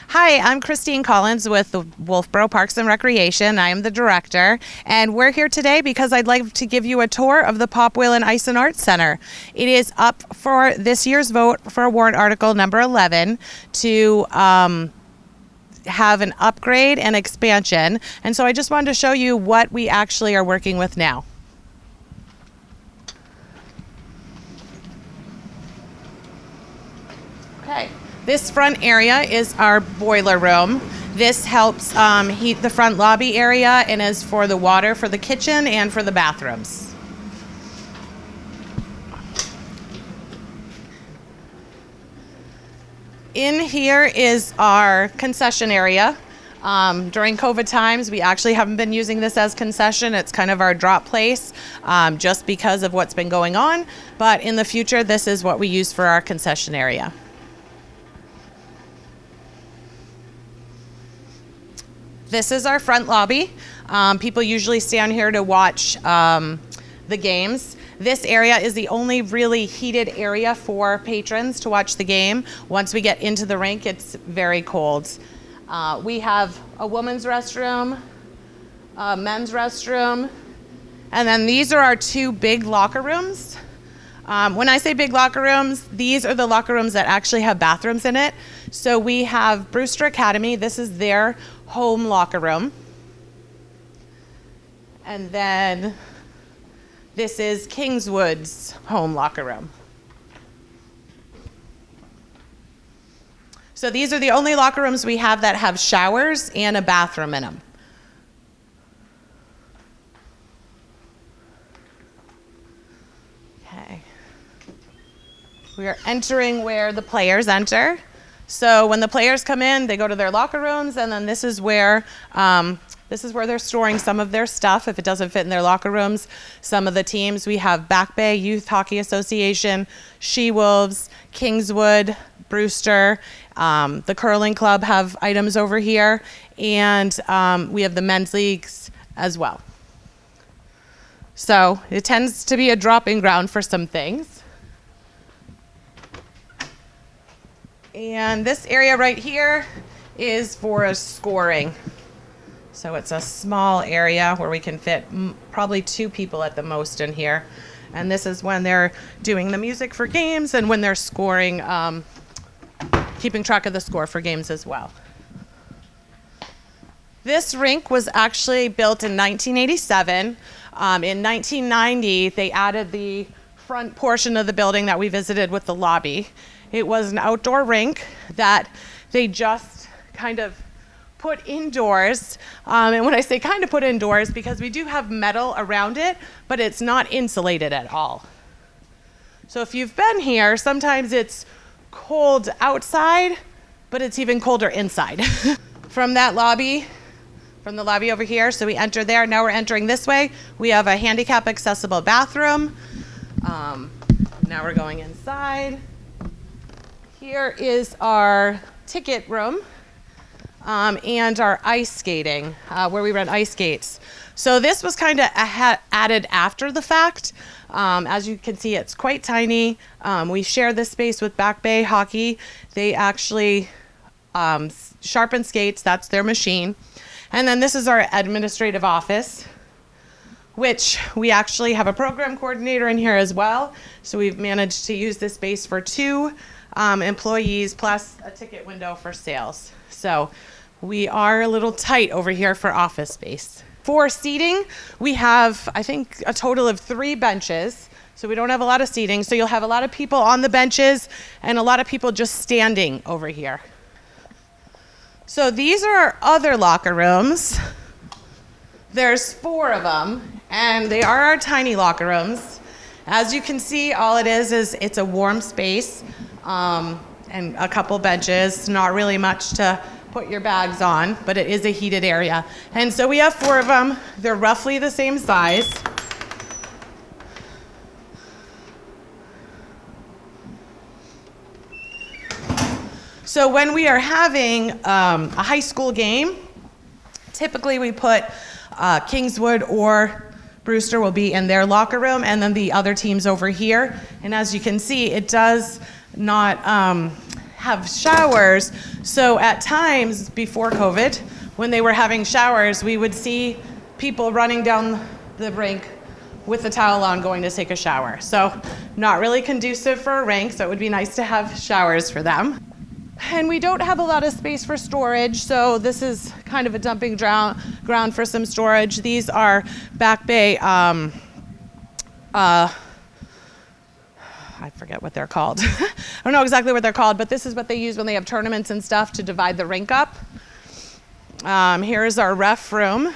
Hi, I'm Christine Collins with the Wolfeboro Parks and Recreation. I am the director, and we're here today because I'd like to give you a tour of the Pop Whalen Ice and Arts Center. It is up for this year's vote for warrant article number 11 to have an upgrade and expansion, and so I just wanted to show you what we actually are working with now. Okay. This front area is our boiler room. This helps heat the front lobby area and is for the water for the kitchen and for the bathrooms. In here is our concession area. During COVID times, we actually haven't been using this as concession. It's kind of our drop place just because of what's been going on. But in the future, this is what we use for our concession area. This is our front lobby. People usually stand here to watch the games. This area is the only really heated area for patrons to watch the game. Once we get into the rink, it's very cold. We have a women's restroom, a men's restroom, and then these are our two big locker rooms. When I say big locker rooms, these are the locker rooms that actually have bathrooms in it. So we have Brewster Academy. This is their home locker room. And then this is Kingswood's home locker room. So these are the only locker rooms we have that have showers and a bathroom in them. Okay. We are entering where the players enter. So when the players come in, they go to their locker rooms, and then this is where they're storing some of their stuff if it doesn't fit in their locker rooms. Some of the teams, we have Back Bay Youth Hockey Association, She-Wolves, Kingswood, Brewster, the curling club have items over here, and we have the men's leagues as well. So it tends to be a dropping ground for some things. And this area right here is for scoring. So it's a small area where we can fit probably 2 people at the most in here. And this is when they're doing the music for games and when they're scoring, keeping track of the score for games as well. This rink was actually built in 1987. In 1990, they added the front portion of the building that we visited with the lobby. It was an outdoor rink that they just kind of put indoors. And when I say kind of put indoors, because we do have metal around it, but it's not insulated at all. So if you've been here, sometimes it's cold outside, but it's even colder inside. From the lobby over here, so we enter there. Now we're entering this way. We have a handicap accessible bathroom. Now we're going inside. Here is our ticket room and our ice skating, where we run ice skates. So this was kind of added after the fact. As you can see, it's quite tiny. We share this space with Back Bay Hockey. They actually sharpen skates. That's their machine. And then this is our administrative office, which we actually have a program coordinator in here as well. So we've managed to use this space for 2 employees plus a ticket window for sales. So we are a little tight over here for office space. For seating, we have, I think, a total of 3 benches. So we don't have a lot of seating. So you'll have a lot of people on the benches and a lot of people just standing over here. So these are our other locker rooms. There's 4 of them, and they are our tiny locker rooms. As you can see, all it is it's a warm space. And a couple benches, not really much to put your bags on, but it is a heated area. And so we have 4 of them. They're roughly the same size. So when we are having a high school game, typically we put Kingswood or Brewster will be in their locker room, and then the other teams over here. And as you can see, it does not have showers. So at times before COVID, when they were having showers, we would see people running down the rink with the towel on going to take a shower. So not really conducive for a rink, so it would be nice to have showers for them. And we don't have a lot of space for storage, so this is kind of a dumping ground for some storage. These are Back Bay, I forget what they're called. I don't know exactly what they're called, but this is what they use when they have tournaments and stuff to divide the rink up. Here's our ref room.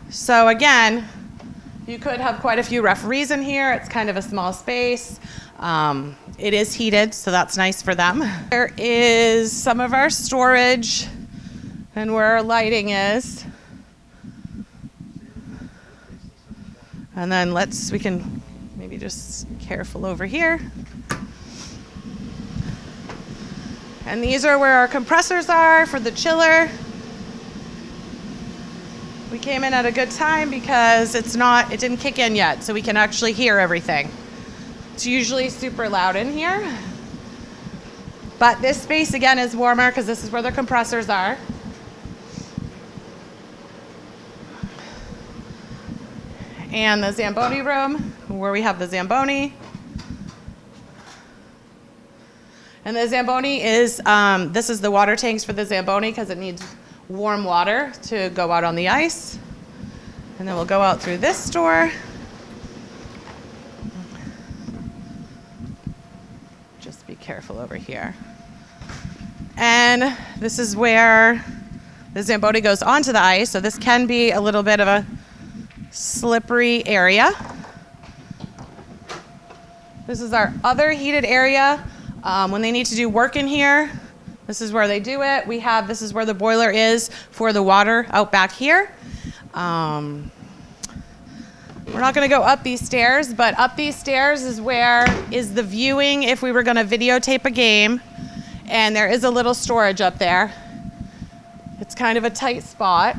So again, you could have quite a few referees in here. It's kind of a small space. It is heated, so that's nice for them. There is some of our storage and where our lighting is. And then we can maybe just careful over here. And these are where our compressors are for the chiller. We came in at a good time because it didn't kick in yet, so we can actually hear everything. It's usually super loud in here. But this space again is warmer because this is where the compressors are. And the Zamboni room, where we have the Zamboni. And the Zamboni is, this is the water tanks for the Zamboni because it needs warm water to go out on the ice. And then we'll go out through this door. Just be careful over here. And this is where the Zamboni goes onto the ice. So this can be a little bit of a slippery area. This is our other heated area. When they need to do work in here, this is where they do it. This is where the boiler is for the water out back here. We're not going to go up these stairs, but up these stairs is where is the viewing if we were going to videotape a game. And there is a little storage up there. It's kind of a tight spot.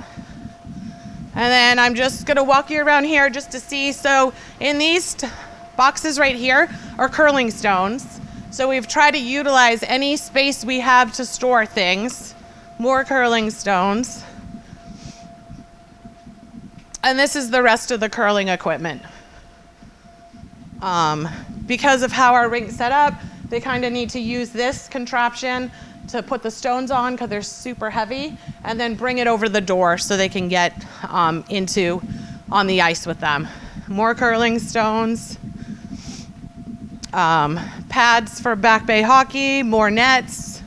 And then I'm just going to walk you around here just to see. So in these boxes right here are curling stones. So we've tried to utilize any space we have to store things. More curling stones. And this is the rest of the curling equipment. Because of how our rink's set up, they kind of need to use this contraption to put the stones on because they're super heavy, and then bring it over the door so they can get on the ice with them. More curling stones. Pads for Back Bay hockey, more nets.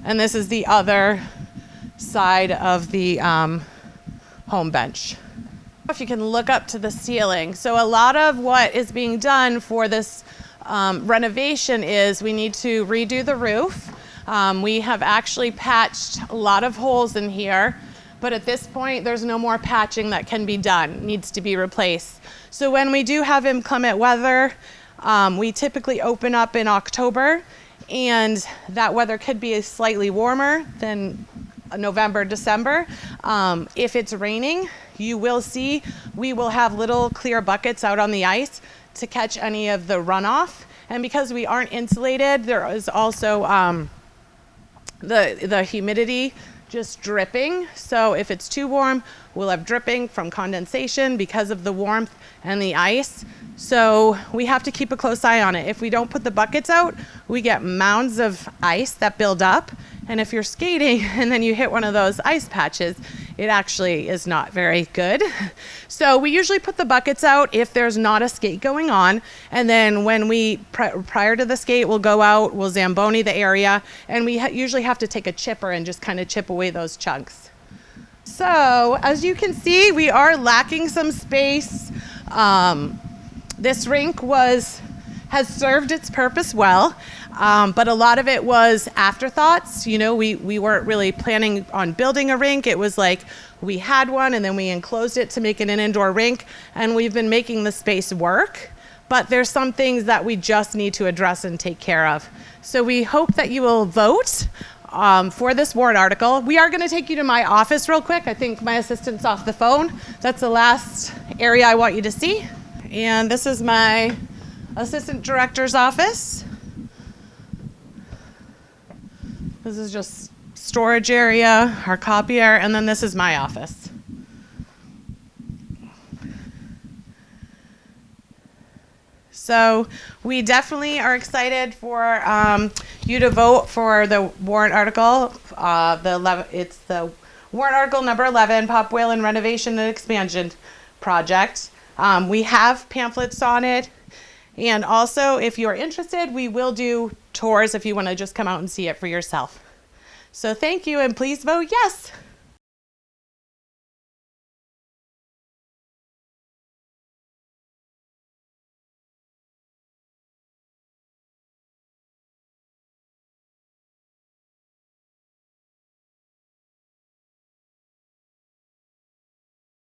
And this is the other side of the home bench. If you can look up to the ceiling. So a lot of what is being done for this renovation is we need to redo the roof. We have actually patched a lot of holes in here, but at this point there's no more patching that can be done. It needs to be replaced. So when we do have inclement weather, we typically open up in October, and that weather could be slightly warmer than November, December. If it's raining, you will see we will have little clear buckets out on the ice to catch any of the runoff. And because we aren't insulated, there is also the humidity just dripping. So if it's too warm, we'll have dripping from condensation because of the warmth and the ice. So we have to keep a close eye on it. If we don't put the buckets out, we get mounds of ice that build up. And if you're skating and then you hit one of those ice patches, it actually is not very good. So we usually put the buckets out if there's not a skate going on. And then when prior to the skate, we'll go out, we'll Zamboni the area, and we usually have to take a chipper and just kind of chip away those chunks. So as you can see, we are lacking some space. This rink has served its purpose well, but a lot of it was afterthoughts. You know, we weren't really planning on building a rink. It was like we had one and then we enclosed it to make it an indoor rink, and we've been making the space work. But there's some things that we just need to address and take care of. So we hope that you will vote for this warrant article. We are going to take you to my office real quick. I think my assistant's off the phone. That's the last area I want you to see. And this is my assistant director's office. This is just storage area, our copier, and then this is my office. So we definitely are excited for you to vote for the warrant article. It's the warrant article number 11, Pop Whalen Renovation and Expansion Project. We have pamphlets on it. And also, if you're interested, we will do tours if you want to just come out and see it for yourself. So thank you, and please vote yes.